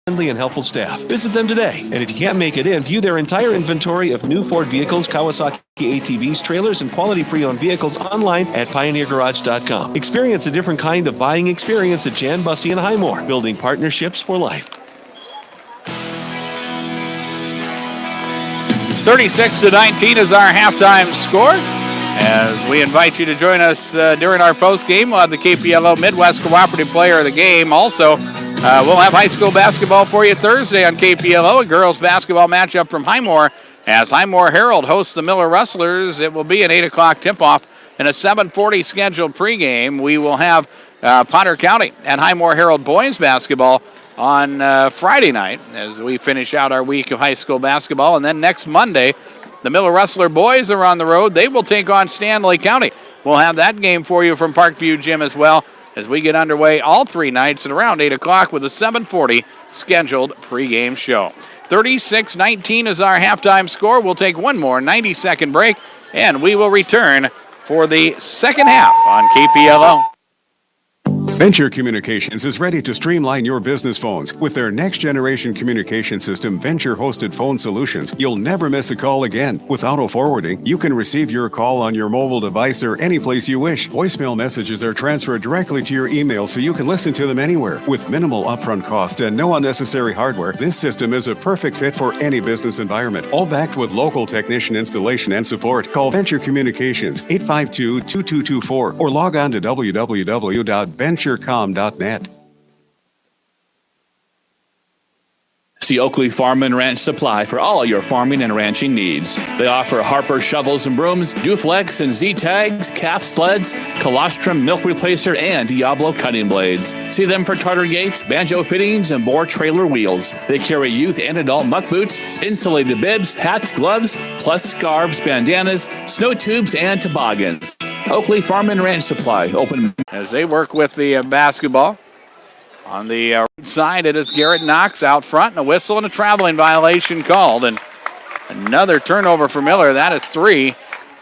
friendly and helpful staff. Visit them today. And if you can't make it in, view their entire inventory of new Ford vehicles, Kawasaki ATVs, trailers, and quality pre-owned vehicles online at pioneergarage.com. Experience a different kind of buying experience at Jan Bussey and Highmore, building partnerships for life. 36-19 is our halftime score. As we invite you to join us during our post game, we'll have the KPLO Midwest Cooperative Player of the Game. Also, we'll have high school basketball for you Thursday on KPLO, a girls basketball matchup from Highmore. As Highmore Herald hosts the Miller Rustlers, it will be an 8 o'clock tip-off and a 7:40 scheduled pregame. We will have Potter County and Highmore Herald boys basketball on Friday night as we finish out our week of high school basketball. And then next Monday, the Miller Rustler boys are on the road. They will take on Stanley County. We'll have that game for you from Parkview Gym as well as we get underway all 3 nights at around 8 o'clock with a 7:40 scheduled pregame show. 36-19 is our halftime score. We'll take one more 90-second break, and we will return for the second half on KPLO. Venture Communications is ready to streamline your business phones. With their next-generation communication system, Venture-hosted phone solutions, you'll never miss a call again. With auto-forwarding, you can receive your call on your mobile device or any place you wish. Voicemail messages are transferred directly to your email so you can listen to them anywhere. With minimal upfront cost and no unnecessary hardware, this system is a perfect fit for any business environment, all backed with local technician installation and support. Call Venture Communications, 852-2224, or log on to www.venturecom.net. See Oakley Farm and Ranch Supply for all your farming and ranching needs. They offer Harper shovels and brooms, Duflex and Z-tags, calf sleds, colostrum milk replacer, and Diablo cutting blades. See them for tartar gates, banjo fittings, and bore trailer wheels. They carry youth and adult muck boots, insulated bibs, hats, gloves, plus scarves, bandanas, snow tubes, and toboggans. Oakley Farm and Ranch Supply, open. As they work with the basketball. On the right side, it is Garrett Knox out front, and a whistle and a traveling violation called. And another turnover for Miller. That is 3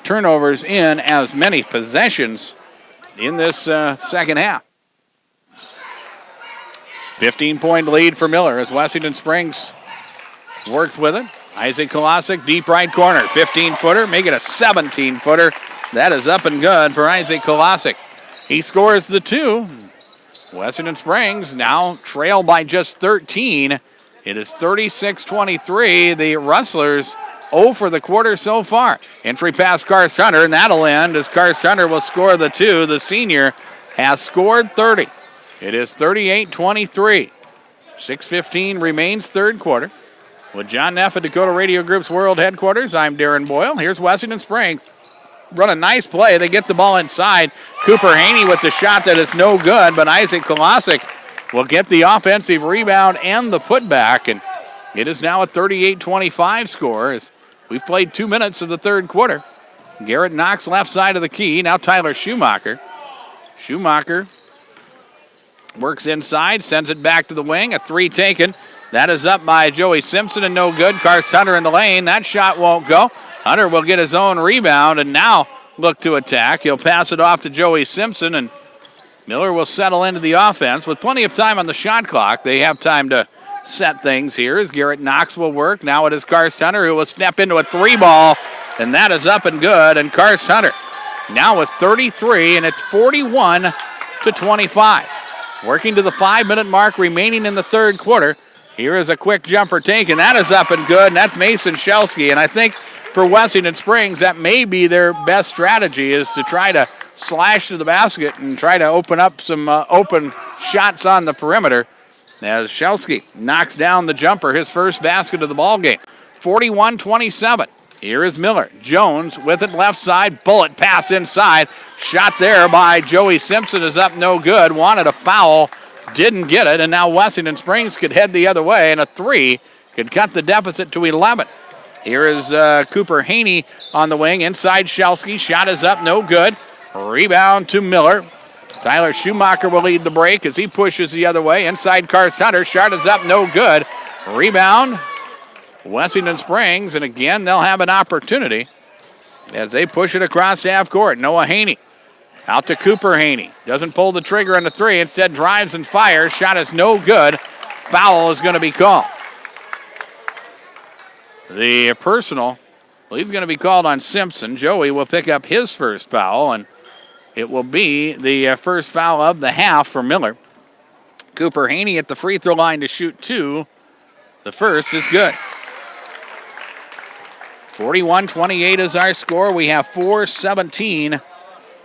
turnovers in as many possessions in this second half. 15-point lead for Miller as Wessington Springs works with it. Isaac Kolosik, deep right corner, 15-footer, make it a 17-footer. That is up and good for Isaac Kolosik. He scores the 2. Wessington Springs now trail by just 13. It is 36-23. The Rustlers 0 for the quarter so far. Entry pass Karst Hunter, and that'll end as Karst Hunter will score the 2. The senior has scored 30. It is 38-23. 6:15 remains third quarter. With John Neff at Dakota Radio Group's World Headquarters, I'm Darren Boyle. Here's Wessington Springs. Run a nice play. They get the ball inside. Cooper Haney with the shot that is no good, but Isaac Kolosik will get the offensive rebound and the putback, and it is now a 38-25 score as we've played 2 minutes of the third quarter. Garrett Knox left side of the key. Now Tyler Schumacher. Schumacher works inside, sends it back to the wing. A 3 taken. That is up by Joey Simpson and no good. Karst Hunter in the lane. That shot won't go. Hunter will get his own rebound and now look to attack. He'll pass it off to Joey Simpson, and Miller will settle into the offense with plenty of time on the shot clock. They have time to set things here as Garrett Knox will work. Now it is Karst Hunter who will step into a 3-ball, and that is up and good. And Karst Hunter now with 33, and it's 41-25. Working to the 5-minute mark remaining in the third quarter. Here is a quick jumper taken. That is up and good, and that's Mason Shelsky. And I think for Wessington Springs, that may be their best strategy, is to try to slash to the basket and try to open up some open shots on the perimeter. As Shelsky knocks down the jumper, his first basket of the ball game. 41-27. Here is Miller. Jones with it left side. Bullet pass inside. Shot there by Joey Simpson is up no good. Wanted a foul. Didn't get it. And now Wessington Springs could head the other way. And a 3 could cut the deficit to 11. Here is Cooper Haney on the wing. Inside Shelsky. Shot is up. No good. Rebound to Miller. Tyler Schumacher will lead the break as he pushes the other way. Inside Karst Hunter. Shot is up. No good. Rebound. Wessington Springs. And again, they'll have an opportunity as they push it across half court. Noah Haney out to Cooper Haney. Doesn't pull the trigger on the 3. Instead drives and fires. Shot is no good. foul is going to be called. The personal, I believe, is going to be called on Simpson. Joey will pick up his first foul, and it will be the first foul of the half for Miller. Cooper Haney at the free throw line to shoot 2. The first is good. 41-28 is our score. We have 4:17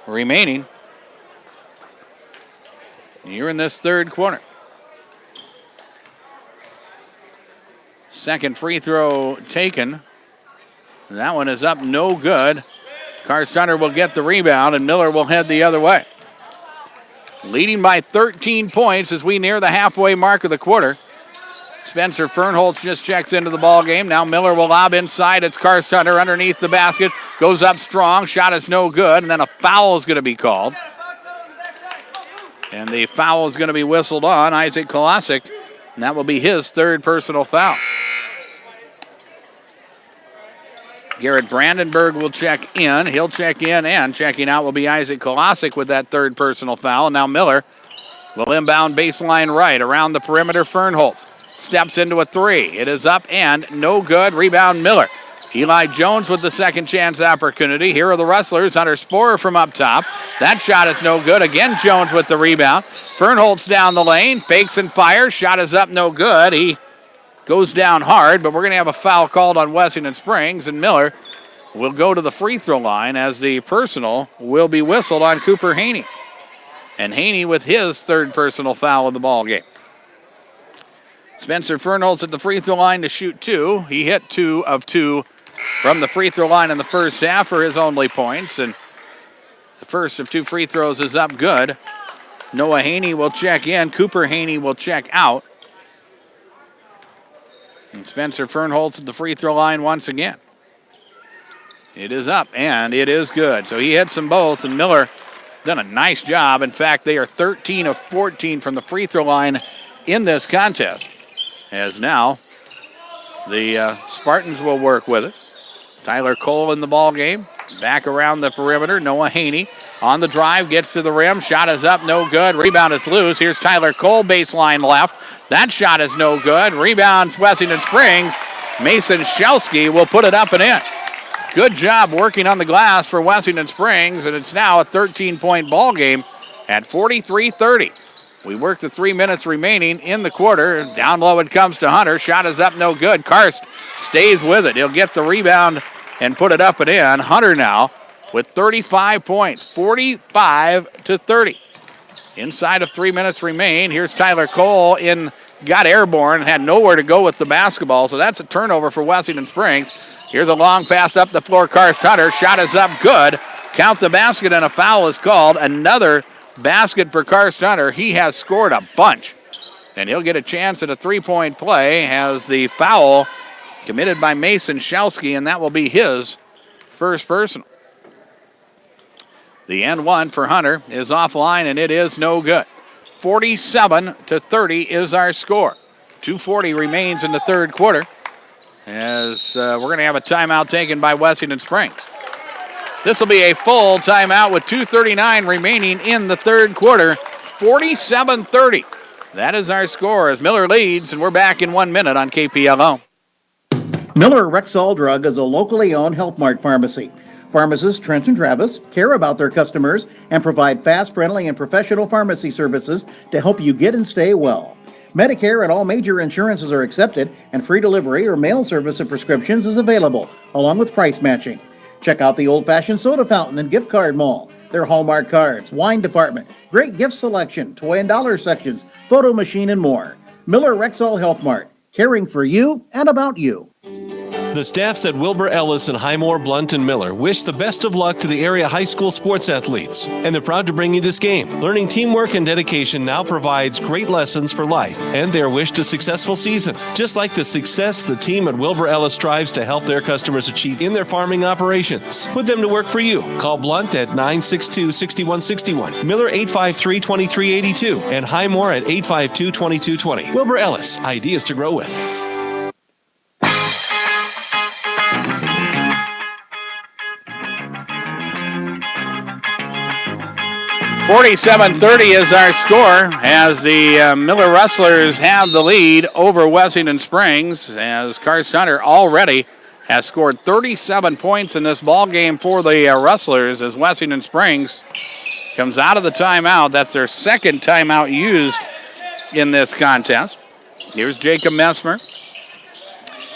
remaining here in this third quarter. Second free throw taken. That one is up, no good. Carr-Stunner will get the rebound, and Miller will head the other way. Leading by 13 points as we near the halfway mark of the quarter. Spencer Fernholtz just checks into the ball game. Now Miller will lob inside. It's Carr-Stunner underneath the basket. Goes up strong. Shot is no good. And then a foul is going to be called. And the foul is going to be whistled on Isaac Kolasic. And that will be his third personal foul. Garrett Brandenburg will check in. He'll check in, and checking out will be Isaac Kolasic with that third personal foul. And now Miller will inbound baseline right around the perimeter. Fernholtz steps into a 3. It is up and no good. Rebound Miller. Eli Jones with the second chance opportunity. Here are the Rustlers. Hunter Sporer from up top. That shot is no good. Again, Jones with the rebound. Fernholtz down the lane. Fakes and fires. Shot is up, no good. He goes down hard, but we're going to have a foul called on Wessington Springs, and Miller will go to the free throw line as the personal will be whistled on Cooper Haney. And Haney with his third personal foul of the ball game. Spencer Fernholtz at the free throw line to shoot 2. He hit 2 of 2 from the free throw line in the first half for his only points, and the first of 2 free throws is up good. Noah Haney will check in. Cooper Haney will check out. And Spencer Fernholtz at the free throw line once again. It is up, and it is good. So he hits them both, and Miller done a nice job. In fact, they are 13 of 14 from the free throw line in this contest. As now, the Spartans will work with it. Tyler Cole in the ball game. Back around the perimeter. Noah Haney on the drive, gets to the rim. Shot is up, no good. Rebound is loose. Here's Tyler Cole, baseline left. That shot is no good. Rebounds Wessington Springs. Mason Shelsky will put it up and in. Good job working on the glass for Wessington Springs, and it's now a 13-point ball game at 43-30. We work the 3 minutes remaining in the quarter. Down low it comes to Hunter. Shot is up, no good. Karst stays with it. He'll get the rebound and put it up and in. Hunter now with 35 points, 45-30. Inside of 3 minutes remain. Here's Tyler Cole got airborne and had nowhere to go with the basketball, so that's a turnover for Wessington Springs. Here's a long pass up the floor. Karst Hunter. Shot is up, good. Count the basket, and a foul is called. Another basket for Karst Hunter. He has scored a bunch, and he'll get a chance at a three-point play as the foul committed by Mason Shelsky, and that will be his first personal. The end one for Hunter is offline, and it is no good. 47-30 is our score. 2:40 remains in the third quarter as we're going to have a timeout taken by Wessington Springs. This will be a full timeout with 2:39 remaining in the third quarter. 47-30. That is our score as Miller leads, and we're back in 1 minute on KPLO. Miller Rexall Drug is a locally owned Health Mart pharmacy. Pharmacists Trent and Travis care about their customers and provide fast, friendly, and professional pharmacy services to help you get and stay well. Medicare and all major insurances are accepted, and free delivery or mail service of prescriptions is available, along with price matching. Check out the old-fashioned soda fountain and gift card mall, their Hallmark cards, wine department, great gift selection, toy and dollar sections, photo machine, and more. Miller Rexall Health Mart, caring for you and about you. The staffs at Wilbur Ellis and Highmore, Blunt, and Miller wish the best of luck to the area high school sports athletes, and they're proud to bring you this game. Learning teamwork and dedication now provides great lessons for life and their wish to successful season. Just like the success the team at Wilbur Ellis strives to help their customers achieve in their farming operations. Put them to work for you. Call Blunt at 962-6161, Miller 853-2382, and Highmore at 852-2220. Wilbur Ellis, ideas to grow with. 47-30 is our score as the Miller Rustlers have the lead over Wessington Springs, as Karst Hunter already has scored 37 points in this ball game for the Rustlers, as Wessington Springs comes out of the timeout. That's their second timeout used in this contest. Here's Jacob Messmer.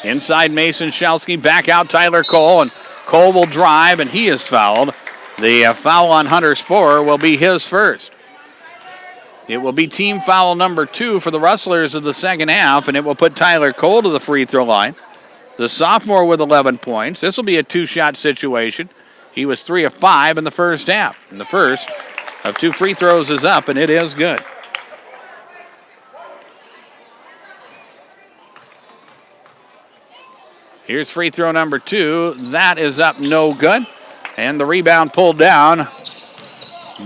Inside Mason Shelsky, back out Tyler Cole, and Cole will drive, and he is fouled. The foul on Hunter Sporer will be his first. It will be team foul number 2 for the Rustlers of the second half, and it will put Tyler Cole to the free throw line. The sophomore with 11 points. This will be a 2-shot situation. He was 3 of 5 in the first half. And the first of 2 free throws is up, and it is good. Here's free throw number 2. That is up, no good. And the rebound pulled down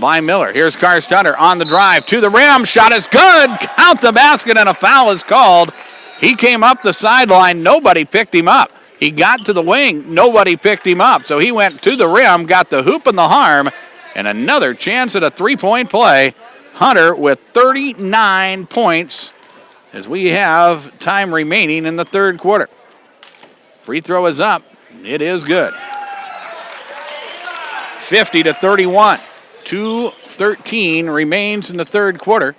by Miller. Here's Karst Hunter on the drive to the rim. Shot is good. Count the basket, and a foul is called. He came up the sideline. Nobody picked him up. He got to the wing. Nobody picked him up. So he went to the rim, got the hoop and the harm, and another chance at a three-point play. Hunter with 39 points as we have time remaining in the third quarter. Free throw is up. It is good. 50-31. 2:13 remains in the third quarter,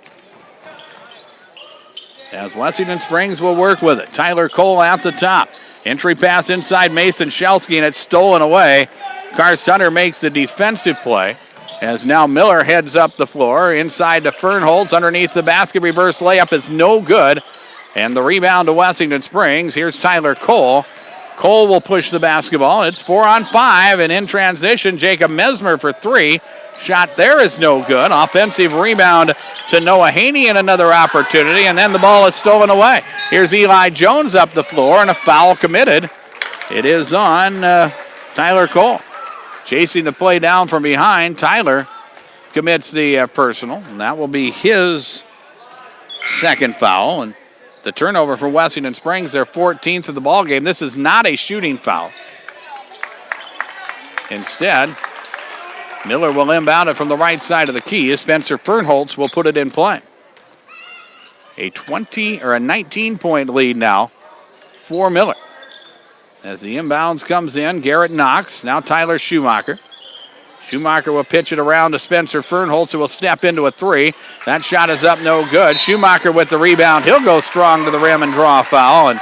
as Wessington Springs will work with it. Tyler Cole at the top. Entry pass inside Mason Shelsky, and it's stolen away. Karst Hunter makes the defensive play, as now Miller heads up the floor. Inside to Fernholz, underneath the basket. Reverse layup is no good. And the rebound to Wessington Springs. Here's Tyler Cole. Cole will push the basketball. It's 4 on 5, and in transition, Jacob Messmer for 3. Shot there is no good. Offensive rebound to Noah Haney, and another opportunity, and then the ball is stolen away. Here's Eli Jones up the floor, and a foul committed. It is on Tyler Cole. Chasing the play down from behind, Tyler commits the personal, and that will be his second foul. And the turnover for Wessington Springs, their 14th of the ball game. This is not a shooting foul. Instead, Miller will inbound it from the right side of the key. Spencer Fernholz will put it in play. A 19-point lead now for Miller. As the inbounds comes in, Garrett Knox, now Tyler Schumacher. Schumacher will pitch it around to Spencer Fernholz, who will step into a 3. That shot is up, no good. Schumacher with the rebound. He'll go strong to the rim and draw a foul. And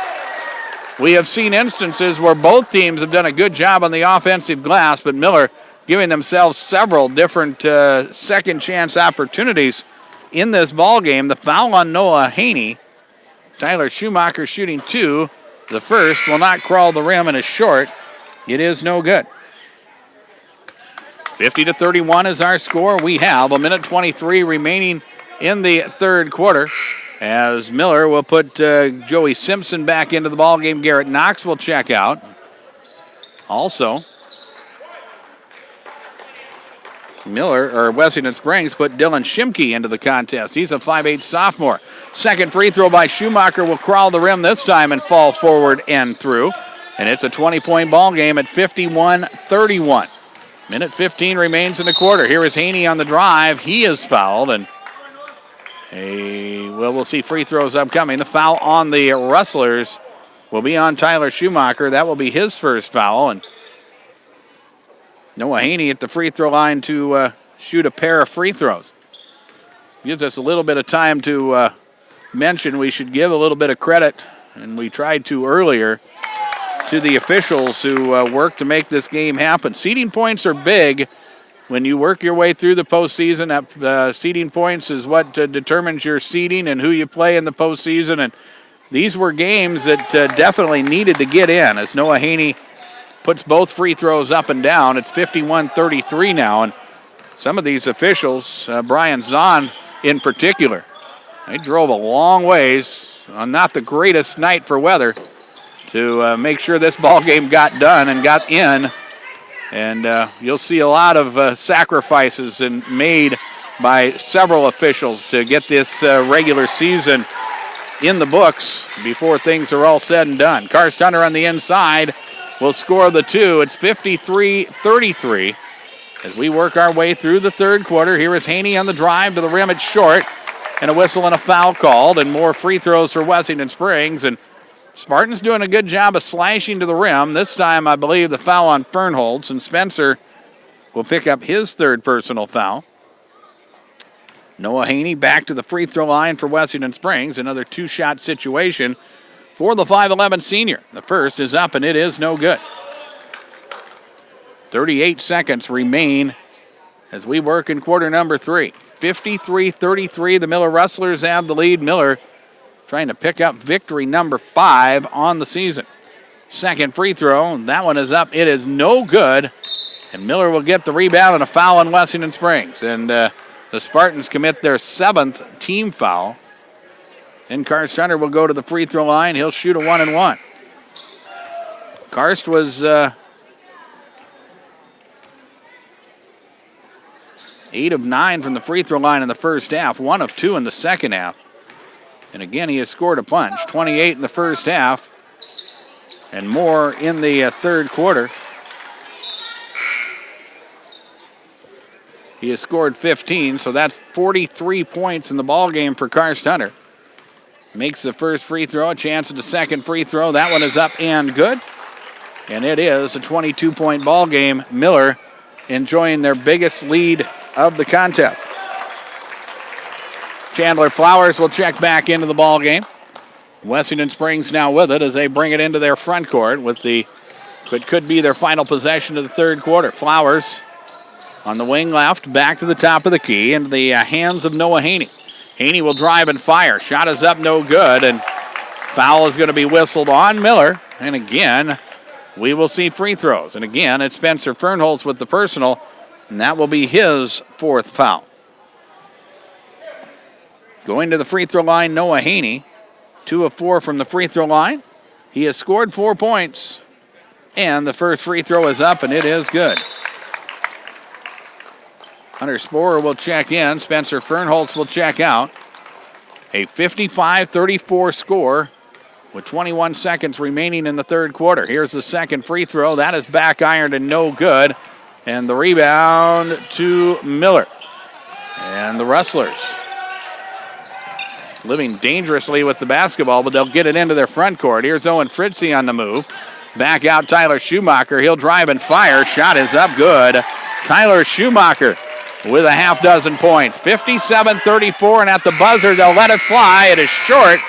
we have seen instances where both teams have done a good job on the offensive glass, but Miller giving themselves several different second chance opportunities in this ball game. The foul on Noah Haney. Tyler Schumacher shooting 2. The first will not crawl the rim and is short. It is no good. 50-31 is our score. We have 1:23 remaining in the third quarter, as Miller will put Joey Simpson back into the ball game. Garrett Knox will check out. Also, Wessington Springs put Dylan Shimke into the contest. He's a 5'8" sophomore. Second free throw by Schumacher will crawl the rim this time and fall forward and through. And it's a 20-point ball game at 51-31. Minute 15 remains in the quarter. Here is Haney on the drive. He is fouled, and we'll see free throws upcoming. The foul on the Rustlers will be on Tyler Schumacher. That will be his first foul, and Noah Haney at the free throw line to shoot a pair of free throws. Gives us a little bit of time to mention we should give a little bit of credit, and we tried to earlier, to the officials who worked to make this game happen. Seeding points are big when you work your way through the postseason. Seeding points is what determines your seeding and who you play in the postseason. And these were games that definitely needed to get in, as Noah Haney puts both free throws up and down. It's 51-33 now, and some of these officials, Brian Zahn in particular, they drove a long ways on not the greatest night for weather to make sure this ball game got done and got in. And you'll see a lot of sacrifices made by several officials to get this regular season in the books before things are all said and done. Karst Hunter on the inside will score the 2. It's 53-33 as we work our way through the third quarter. Here is Haney on the drive to the rim. It's short, and a whistle and a foul called, and more free throws for Wessington Springs. And Spartans doing a good job of slashing to the rim. This time, I believe, the foul on Fernholz, and Spencer will pick up his third personal foul. Noah Haney back to the free throw line for Wessington Springs. Another two-shot situation for the 5'11 senior. The first is up, and it is no good. 38 seconds remain as we work in quarter number 3. 53-33, the Miller Rustlers have the lead. Miller trying to pick up victory number 5 on the season. Second free throw, that one is up. It is no good, and Miller will get the rebound and a foul on Wessington Springs. And the Spartans commit their 7th team foul. And Karst Hunter will go to the free throw line. He'll shoot a 1-and-1. Karst was 8 of 9 from the free throw line in the first half, 1 of 2 in the second half. And again, he has scored a bunch, 28 in the first half and more in the third quarter. He has scored 15, so that's 43 points in the ball game for Karst Hunter. Makes the first free throw, a chance at the second free throw. That one is up and good. And it is a 22-point ball game. Miller enjoying their biggest lead of the contest. Chandler Flowers will check back into the ball game. Wessington Springs now with it as they bring it into their front court with what could be their final possession of the third quarter. Flowers on the wing left, back to the top of the key, into the hands of Noah Haney. Haney will drive and fire. Shot is up, no good, and foul is going to be whistled on Miller. And again, we will see free throws. And again, it's Spencer Fernholz with the personal, and that will be his 4th foul. Going to the free throw line, Noah Haney, 2 of 4 from the free throw line. He has scored 4 points, and the first free throw is up, and it is good. Hunter Sporer will check in. Spencer Fernholz will check out. A 55-34 score with 21 seconds remaining in the third quarter. Here's the second free throw. That is back ironed and no good. And the rebound to Miller. And the Rustlers living dangerously with the basketball, but they'll get it into their front court. Here's Owen Fritzie on the move. Back out Tyler Schumacher. He'll drive and fire. Shot is up, good. Tyler Schumacher with a half dozen points. 57-34, and at the buzzer, they'll let it fly. It is short,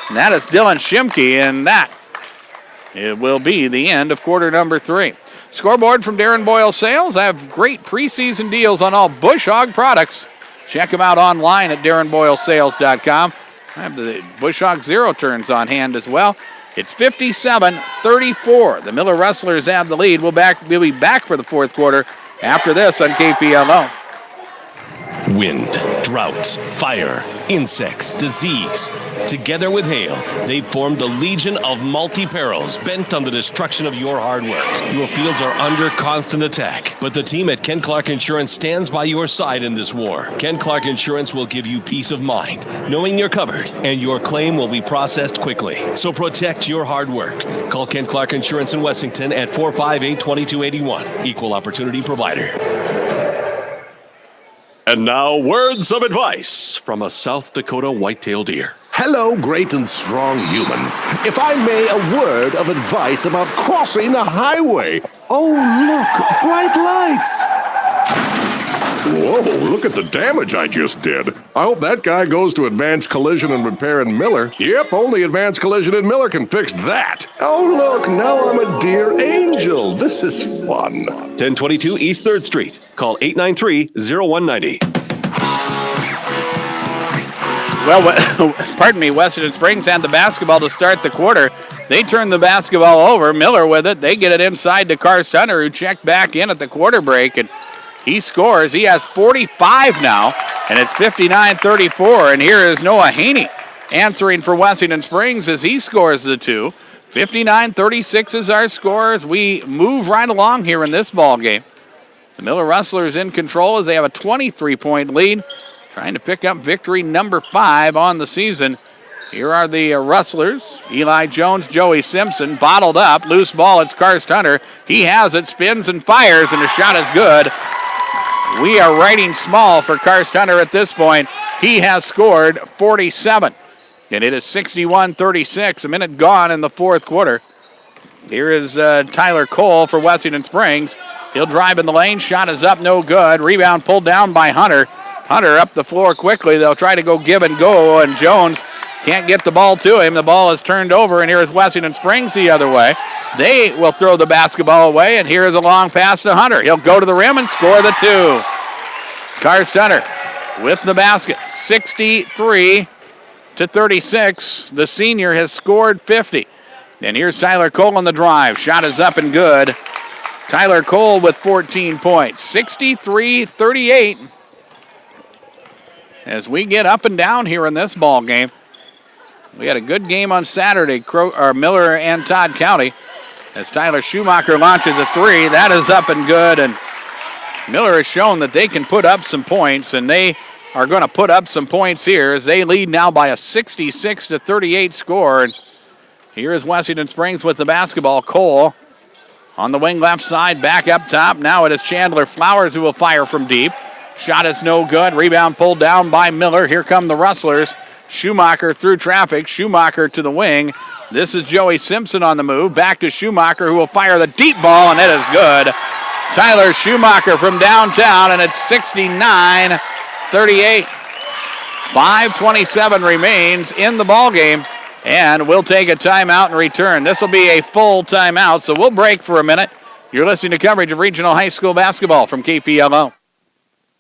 and that is Dylan Shimke, and that it will be the end of quarter number 3. Scoreboard from Darren Boyle Sales. I have great preseason deals on all Bush Hog products. Check them out online at darrenboylesales.com. I have the Bush Hog Zero Turns on hand as well. It's 57-34. The Miller Rustlers have the lead. We'll be back for the fourth quarter after this on KPLO. Wind, droughts, fire, insects, disease. Together with hail, they've formed the Legion of Multi-Perils, bent on the destruction of your hard work. Your fields are under constant attack, but the team at Ken Clark Insurance stands by your side in this war. Ken Clark Insurance will give you peace of mind, knowing you're covered, and your claim will be processed quickly. So protect your hard work. Call Ken Clark Insurance in Wessington at 458-2281. Equal Opportunity Provider. And now, words of advice from a South Dakota white-tailed deer. Hello, great and strong humans. If I may, a word of advice about crossing a highway. Oh, look, bright lights. Whoa, look at the damage I just did. I hope that guy goes to Advanced Collision and Repair in Miller. Yep, only Advanced Collision in Miller can fix that. Oh, look, now I'm a dear angel. This is fun. 1022 East 3rd Street. Call 893-0190. Well, pardon me, Wessington Springs had the basketball to start the quarter. They turn the basketball over. Miller with it. They get it inside to Karst Hunter, who checked back in at the quarter break, and he scores. He has 45 now, and it's 59-34. And here is Noah Haney answering for Wessington Springs as he scores the 2. 59-36 is our score as we move right along here in this ball game. The Miller Rustlers in control as they have a 23-point lead, trying to pick up victory number 5 on the season. Here are the Rustlers. Eli Jones, Joey Simpson, bottled up. Loose ball, it's Karst Hunter. He has it, spins and fires, and the shot is good. we are writing small for Karst Hunter at this point. He has scored 47. And it is 61-36, a minute gone in the fourth quarter. Here is Tyler Cole for Wessington Springs. He'll drive in the lane. Shot is up, no good. Rebound pulled down by Hunter. Hunter up the floor quickly. They'll try to go give and go, and Jones can't get the ball to him. The ball is turned over, and here is Wessington Springs the other way. They will throw the basketball away, and here is a long pass to Hunter. He'll go to the rim and score the two. Karst Hunter with the basket, 63-36. The senior has scored 50. And here's Tyler Cole on the drive. Shot is up and good. Tyler Cole with 14 points, 63-38. As we get up and down here in this ball game. We had a good game on Saturday, Miller and Todd County. As Tyler Schumacher launches a three, that is up and good. And Miller has shown that they can put up some points, and they are going to put up some points here as they lead now by a 66-38 score. And here is Wessington Springs with the basketball. Cole on the wing left side, back up top. Now it is Chandler Flowers who will fire from deep. Shot is no good. Rebound pulled down by Miller. Here come the Rustlers. Schumacher through traffic. Schumacher to the wing. This is Joey Simpson on the move. Back to Schumacher, who will fire the deep ball, and it is good. Tyler Schumacher from downtown, and it's 69-38. 5:27 remains in the ball game, and we'll take a timeout and return. This will be a full timeout, so we'll break for a minute. You're listening to coverage of regional high school basketball from KPLO.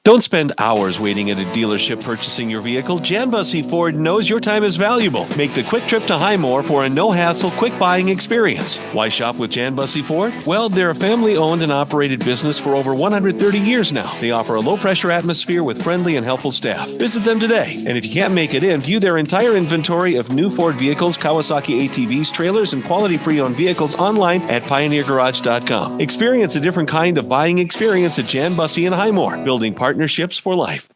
Don't spend hours waiting at a dealership purchasing your vehicle. Jan Bussey Ford knows your time is valuable. Make the quick trip to Highmore for a no-hassle, quick buying experience. Why shop with Jan Bussey Ford? Well, they're a family-owned and operated business for over 130 years now. They offer a low-pressure atmosphere with friendly and helpful staff. Visit them today. And if you can't make it in, view their entire inventory of new Ford vehicles, Kawasaki ATVs, trailers, and quality pre-owned vehicles online at PioneerGarage.com. Experience a different kind of buying experience at Jan Bussey in Highmore, building partnerships for life.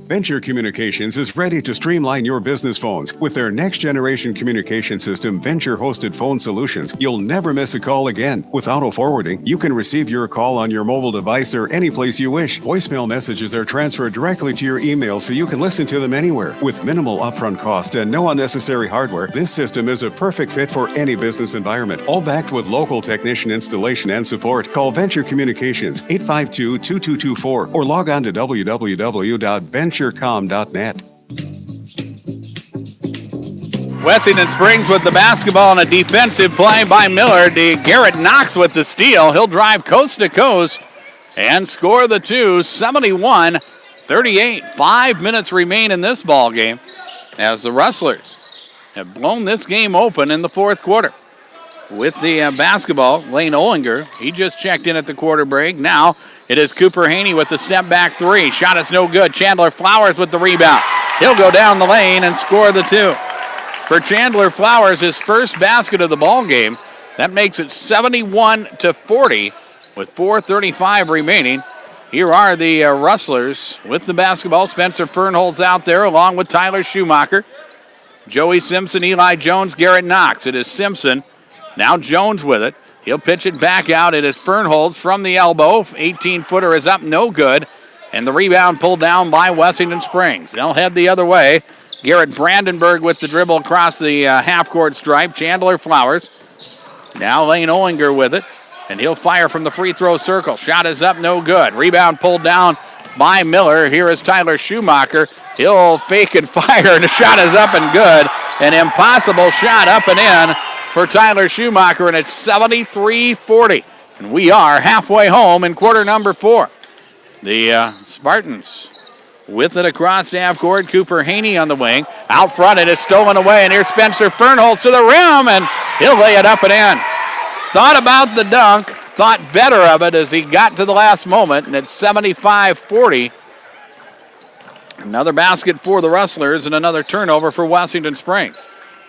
Venture Communications is ready to streamline your business phones. With their next-generation communication system, Venture Hosted Phone Solutions, you'll never miss a call again. With auto-forwarding, you can receive your call on your mobile device or any place you wish. Voicemail messages are transferred directly to your email so you can listen to them anywhere. With minimal upfront cost and no unnecessary hardware, this system is a perfect fit for any business environment. All backed with local technician installation and support. Call Venture Communications, 852-2224, or log on to www.venturecom.net. Wessington Springs with the basketball and a defensive play by Miller. Garrett Knox with the steal. He'll drive coast to coast and score the two. 71-38. 5 minutes remain in this ball game as the Rustlers have blown this game open in the fourth quarter. With the basketball, Lane Olinger, he just checked in at the quarter break. Now it is Cooper Haney with the step back three. Shot is no good. Chandler Flowers with the rebound. He'll go down the lane and score the two. For Chandler Flowers, his first basket of the ball game. That makes it 71-40 with 4:35 remaining. Here are the Rustlers with the basketball. Spencer Fernholz out there along with Tyler Schumacher. Joey Simpson, Eli Jones, Garrett Knox. It is Simpson. Now Jones with it. He'll pitch it back out. It is Fernholz from the elbow. 18-footer is up, no good. And the rebound pulled down by Wessington Springs. They'll head the other way. Garrett Brandenburg with the dribble across the half-court stripe. Chandler Flowers. Now Lane Olinger with it. And he'll fire from the free throw circle. Shot is up, no good. Rebound pulled down by Miller. Here is Tyler Schumacher. He'll fake and fire, and the shot is up and good. An impossible shot up and in for Tyler Schumacher, and it's 73-40. And we are halfway home in quarter number 4. The Spartans with it across half court. Cooper Haney on the wing. Out front, it is stolen away, and here's Spencer Fernholz to the rim, and he'll lay it up and in. Thought about the dunk, thought better of it as he got to the last moment, and it's 75-40. Another basket for the Rustlers and another turnover for Wessington Springs.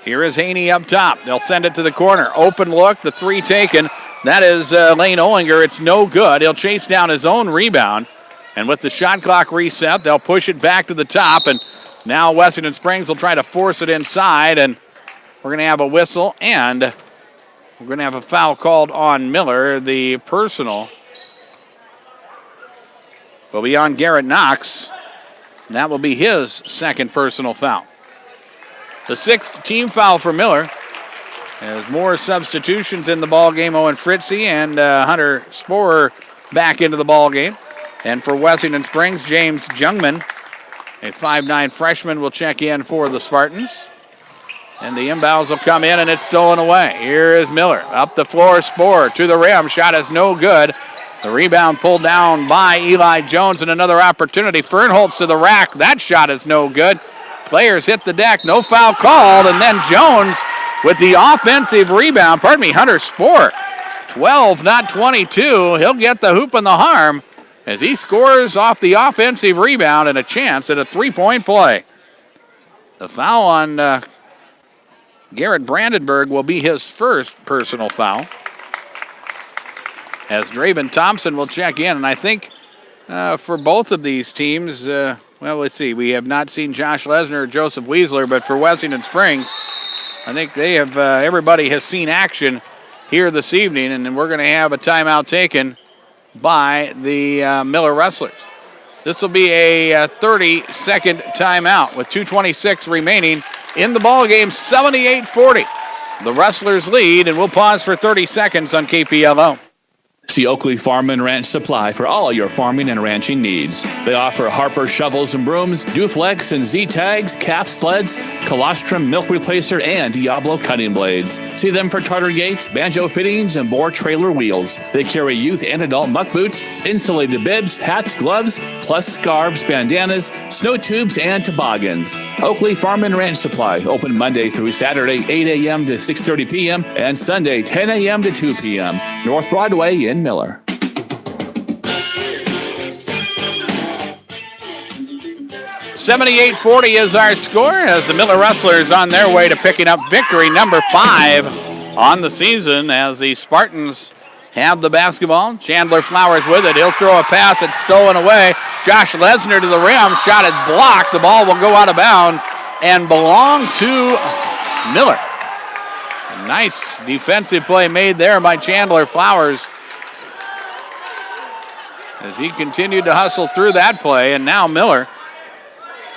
Here is Haney up top. They'll send it to the corner. Open look, the three taken. That is Lane Olinger. It's no good. He'll chase down his own rebound. And with the shot clock reset, they'll push it back to the top. And now Wessington Springs will try to force it inside. And we're going to have a whistle. And we're going to have a foul called on Miller. The personal will be on Garrett Knox. And that will be his second personal foul. The sixth team foul for Miller. There's more substitutions in the ball game. Owen Fritzie and Hunter Sporer back into the ball game. And for Wessington Springs, James Jungman, a 5'9 freshman, will check in for the Spartans. And the inbounds will come in, and it's stolen away. Here is Miller. Up the floor, Sporer to the rim. Shot is no good. The rebound pulled down by Eli Jones, and another opportunity. Fernholtz to the rack. That shot is no good. Players hit the deck. No foul called, and then Jones with the offensive rebound. Hunter Sporer. 12, not 22. He'll get the hoop and the harm as he scores off the offensive rebound and a chance at a three-point play. The foul on Garrett Brandenburg will be his first personal foul, as Draven Thompson will check in. And I think for both of these teams, well, let's see. We have not seen Josh Lesnar or Joseph Weisler, but for Wessington Springs, I think they have. Everybody has seen action here this evening, and then we're going to have a timeout taken by the Miller Wrestlers. This will be a 30-second timeout with 2:26 remaining in the ball game. 78-40. The Wrestlers lead, and we'll pause for 30 seconds on KPLO. See Oakley Farm and Ranch Supply for all your farming and ranching needs. They offer Harper shovels and brooms, Duflex and Z-tags, calf sleds, colostrum milk replacer, and Diablo cutting blades. See them for Tartar gates, banjo fittings, and bore trailer wheels. They carry youth and adult muck boots, insulated bibs, hats, gloves, plus scarves, bandanas, snow tubes, and toboggans. Oakley Farm and Ranch Supply, open Monday through Saturday, 8 a.m. to 6:30 p.m., and Sunday, 10 a.m. to 2 p.m. North Broadway in Miller. $78-40 is our score as the Miller Wrestlers on their way to picking up victory number 5 on the season as the Spartans have the basketball. Chandler Flowers with it. He'll throw a pass. It's stolen away. Josh Lesnar to the rim. Shot is blocked. The ball will go out of bounds and belong to Miller. A nice defensive play made there by Chandler Flowers as he continued to hustle through that play. And now Miller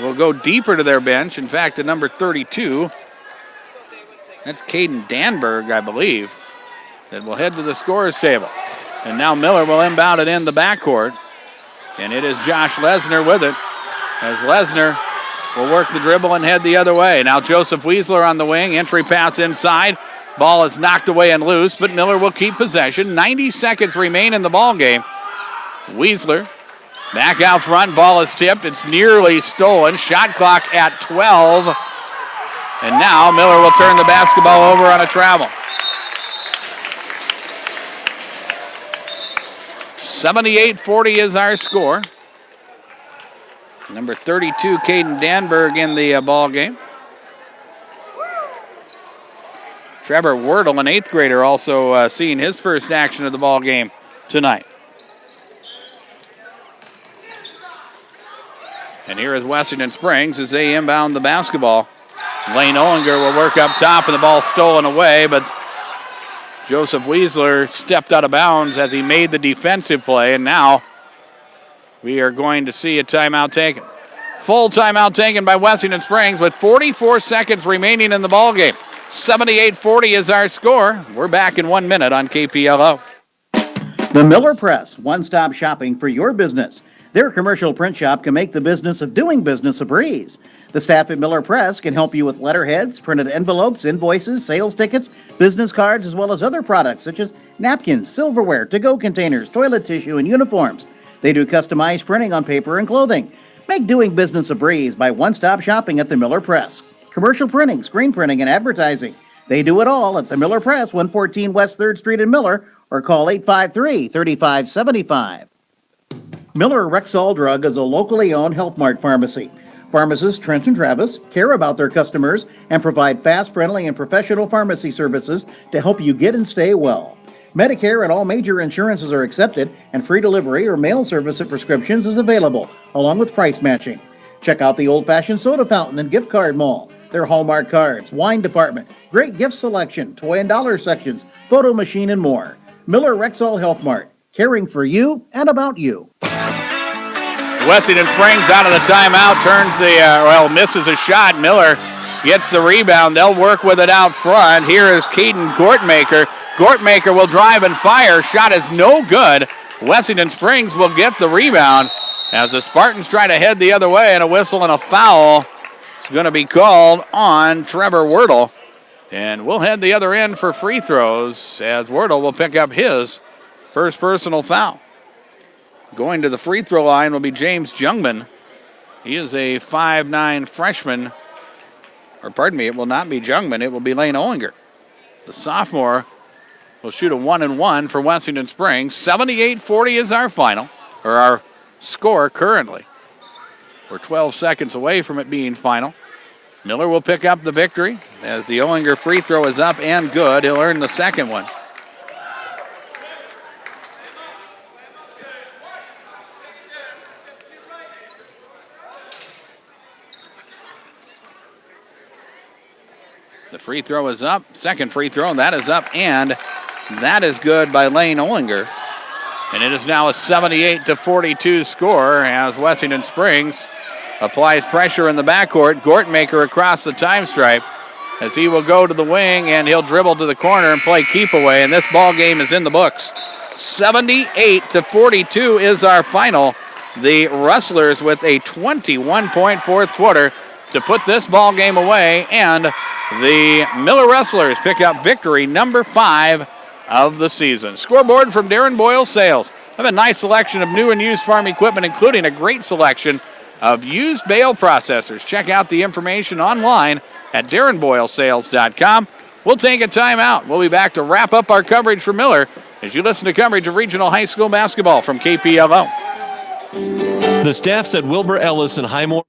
will go deeper to their bench. In fact, at number 32, that's Caden Danberg, I believe, that will head to the scorer's table. And now Miller will inbound it in the backcourt. And it is Josh Lesnar with it, as Lesnar will work the dribble and head the other way. Now Joseph Weisler on the wing. Entry pass inside. Ball is knocked away and loose, but Miller will keep possession. 90 seconds remain in the ball game. Weisler back out front. Ball is tipped. It's nearly stolen. Shot clock at 12. And now Miller will turn the basketball over on a travel. 78-40 is our score. Number 32, Caden Danberg in the ball game. Trevor Wordle, an 8th grader, also seeing his first action of the ball game tonight. And here is Wessington Springs as they inbound the basketball. Lane Ollinger will work up top, and the ball stolen away, but Joseph Weisler stepped out of bounds as he made the defensive play, and now we are going to see a timeout taken. Full timeout taken by Wessington Springs with 44 seconds remaining in the ball game. 78-40 is our score. We're back in 1 minute on KPLO. The Miller Press, one-stop shopping for your business. Their commercial print shop can make the business of doing business a breeze. The staff at Miller Press can help you with letterheads, printed envelopes, invoices, sales tickets, business cards, as well as other products such as napkins, silverware, to-go containers, toilet tissue, and uniforms. They do customized printing on paper and clothing. Make doing business a breeze by one-stop shopping at the Miller Press. Commercial printing, screen printing, and advertising. They do it all at the Miller Press, 114 West 3rd Street in Miller, or call 853-3575. Miller Rexall Drug is a locally owned Health Mart pharmacy. Pharmacists Trent and Travis care about their customers and provide fast, friendly, and professional pharmacy services to help you get and stay well. Medicare and all major insurances are accepted, and free delivery or mail service of prescriptions is available, along with price matching. Check out the old-fashioned soda fountain and gift card mall, their Hallmark cards, wine department, great gift selection, toy and dollar sections, photo machine, and more. Miller Rexall Health Mart, caring for you and about you. Wessington Springs out of the timeout, misses a shot. Miller gets the rebound. They'll work with it out front. Here is Caden Gortmaker. Gortmaker will drive and fire. Shot is no good. Wessington Springs will get the rebound as the Spartans try to head the other way, and a whistle and a foul is going to be called on Trevor Wordle. And we'll head the other end for free throws as Wordle will pick up his first personal foul. Going to the free throw line will be James Jungman. He is a 5'9" freshman. It will not be Jungman. It will be Lane Ollinger. The sophomore will shoot a 1-and-1 for Wessington Springs. 78-40 is our final, or our score currently. We're 12 seconds away from it being final. Miller will pick up the victory as the Ollinger free throw is up and good. He'll earn the second one. The free throw is up. Second free throw, and that is up, and that is good by Lane Ollinger. And it is now a 78-42 score as Wessington Springs applies pressure in the backcourt. Gortmaker across the time stripe as he will go to the wing, and he'll dribble to the corner and play keep away, and this ball game is in the books. 78-42 is our final. The Rustlers with a 21-point fourth quarter to put this ball game away, and the Miller Rustlers pick up victory number 5 of the season. Scoreboard from Darren Boyle Sales. Have a nice selection of new and used farm equipment, including a great selection of used bale processors. Check out the information online at darrenboylesales.com. We'll take a timeout. We'll be back to wrap up our coverage for Miller as you listen to coverage of regional high school basketball from KPLO. The staffs at Wilbur Ellis and Highmore.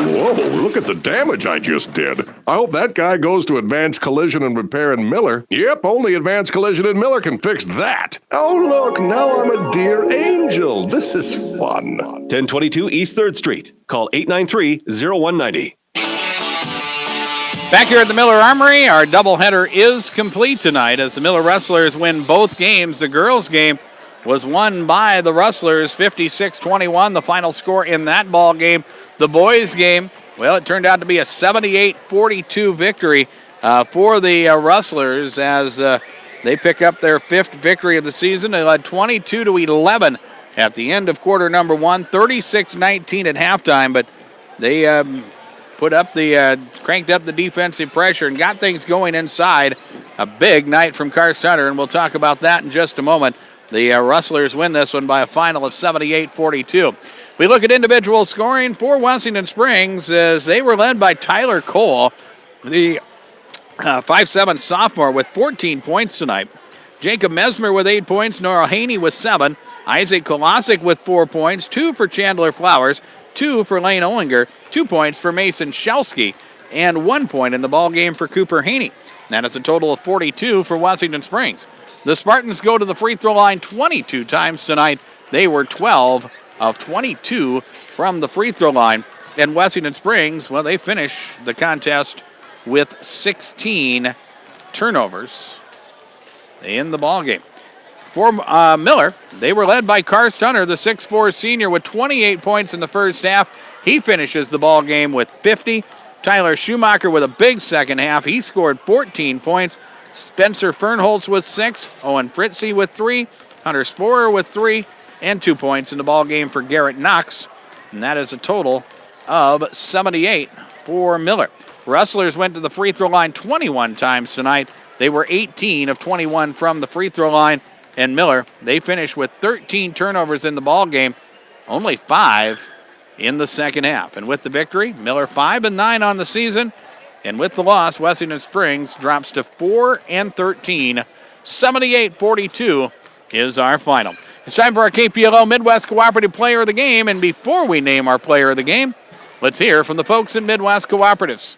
Whoa, look at the damage I just did. I hope that guy goes to Advanced Collision and Repair in Miller. Yep, only Advanced Collision in Miller can fix that. Oh, look, now I'm a dear angel. This is fun. 1022 East 3rd Street. Call 893-0190. Back here at the Miller Armory, our doubleheader is complete tonight as the Miller Rustlers win both games. The girls' game was won by the Rustlers, 56-21, the final score in that ball game. The boys' game, well, it turned out to be a 78-42 victory for the Rustlers as they pick up their 5th victory of the season. They led 22-11 at the end of quarter number 1, 36-19 at halftime, but they cranked up the defensive pressure and got things going inside. A big night from Karst Hunter, and we'll talk about that in just a moment. The Rustlers win this one by a final of 78-42. We look at individual scoring for Wessington Springs as they were led by Tyler Cole, the 5'7" sophomore with 14 points tonight. Jacob Mesmer with 8 points, Nora Haney with 7, Isaac Kolosik with 4 points, 2 for Chandler Flowers, 2 for Lane Ollinger, 2 points for Mason Shelsky, and 1 point in the ball game for Cooper Haney. That is a total of 42 for Wessington Springs. The Spartans go to the free throw line 22 times tonight. They were 12 of 22 from the free throw line. And Wessington Springs, well, they finish the contest with 16 turnovers in the ball game. For Miller, they were led by Karst Hunter, the 6'4" senior, with 28 points in the first half. He finishes the ball game with 50. Tyler Schumacher with a big second half. He scored 14 points. Spencer Fernholz with 6. Owen Fritzy with 3. Hunter Sporer with 3. And 2 points in the ball game for Garrett Knox. And that is a total of 78 for Miller. Rustlers went to the free throw line 21 times tonight. They were 18 of 21 from the free throw line. And Miller, they finished with 13 turnovers in the ball game, only 5 in the second half. And with the victory, Miller 5-9 on the season. And with the loss, Wessington Springs drops to 4-13. 78-42 is our final. It's time for our KPLO Midwest Cooperative Player of the Game. And before we name our Player of the Game, let's hear from the folks in Midwest Cooperatives.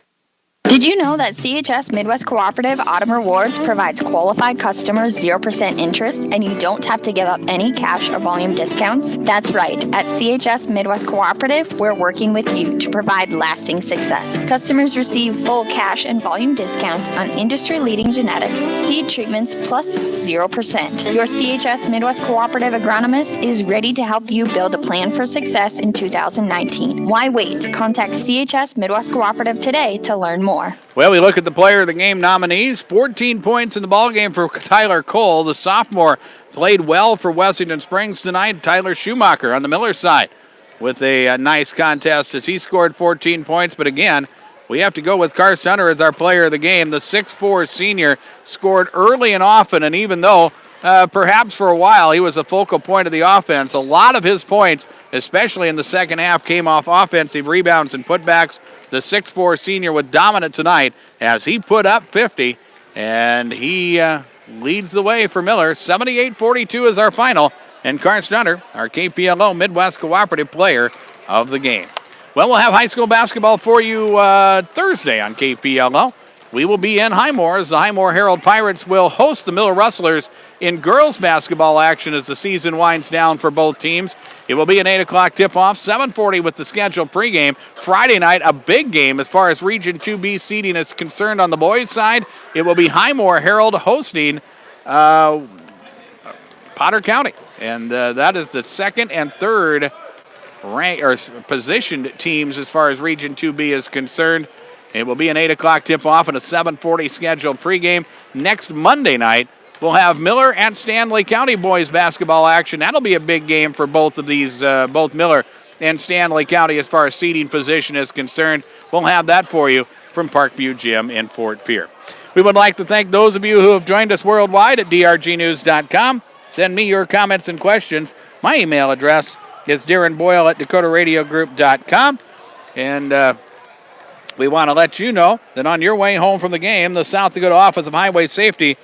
Did you know that CHS Midwest Cooperative Autumn Rewards provides qualified customers 0% interest and you don't have to give up any cash or volume discounts? That's right. At CHS Midwest Cooperative, we're working with you to provide lasting success. Customers receive full cash and volume discounts on industry-leading genetics, seed treatments, plus 0%. Your CHS Midwest Cooperative agronomist is ready to help you build a plan for success in 2019. Why wait? Contact CHS Midwest Cooperative today to learn more. Well, we look at the Player of the Game nominees. 14 points in the ballgame for Tyler Cole. The sophomore played well for Wessington Springs tonight. Tyler Schumacher on the Miller side with a nice contest as he scored 14 points. But again, we have to go with Karst Hunter as our Player of the Game. The 6'4 senior scored early and often, and even though perhaps for a while he was a focal point of the offense, a lot of his points, especially in the second half, came off offensive rebounds and putbacks. The 6'4 senior was dominant tonight as he put up 50, and he leads the way for Miller. 78-42 is our final, and Karst Hunter, our KPLO Midwest Cooperative Player of the Game. Well, we'll have high school basketball for you Thursday on KPLO. We will be in Highmore as the Highmore Herald Pirates will host the Miller Rustlers in girls basketball action as the season winds down for both teams. It will be an 8 o'clock tip-off, 7:40 with the scheduled pregame. Friday night, a big game as far as Region 2B seeding is concerned on the boys' side. It will be Highmore Herald hosting Potter County. And that is the second and third rank or positioned teams as far as Region 2B is concerned. It will be an 8 o'clock tip-off and a 7:40 scheduled pregame. Next Monday night, we'll have Miller and Stanley County boys basketball action. That'll be a big game for both of these, both Miller and Stanley County as far as seating position is concerned. We'll have that for you from Parkview Gym in Fort Pierre. We would like to thank those of you who have joined us worldwide at drgnews.com. Send me your comments and questions. My email address is darrenboyle@dakotaradiogroup.com. And we want to let you know that on your way home from the game, the South Dakota Office of Highway Safety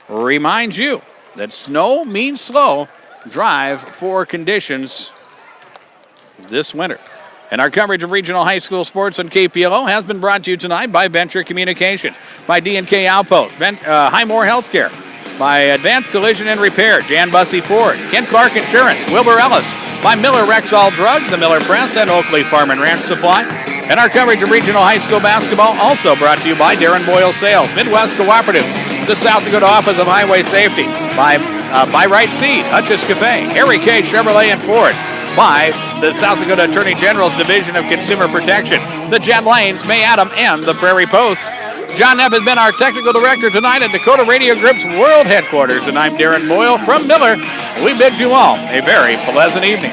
reminds you that snow means slow. Drive for conditions this winter. And our coverage of regional high school sports on KPLO has been brought to you tonight by Venture Communication, by D&K Outpost, Highmore Healthcare, by Advanced Collision and Repair, Jan Bussey Ford, Kent Clark Insurance, Wilbur Ellis, by Miller Rexall Drug, the Miller Press, and Oakley Farm and Ranch Supply. And our coverage of regional high school basketball also brought to you by Darren Boyle Sales, Midwest Cooperative, the South Dakota Office of Highway Safety, by Right Seed, Hutch's Cafe, Harry K. Chevrolet and Ford, by the South Dakota Attorney General's Division of Consumer Protection, the Jet Lanes, May Adam, and the Prairie Post. John Neff has been our technical director tonight at Dakota Radio Group's World Headquarters, and I'm Darren Boyle from Miller. We bid you all a very pleasant evening.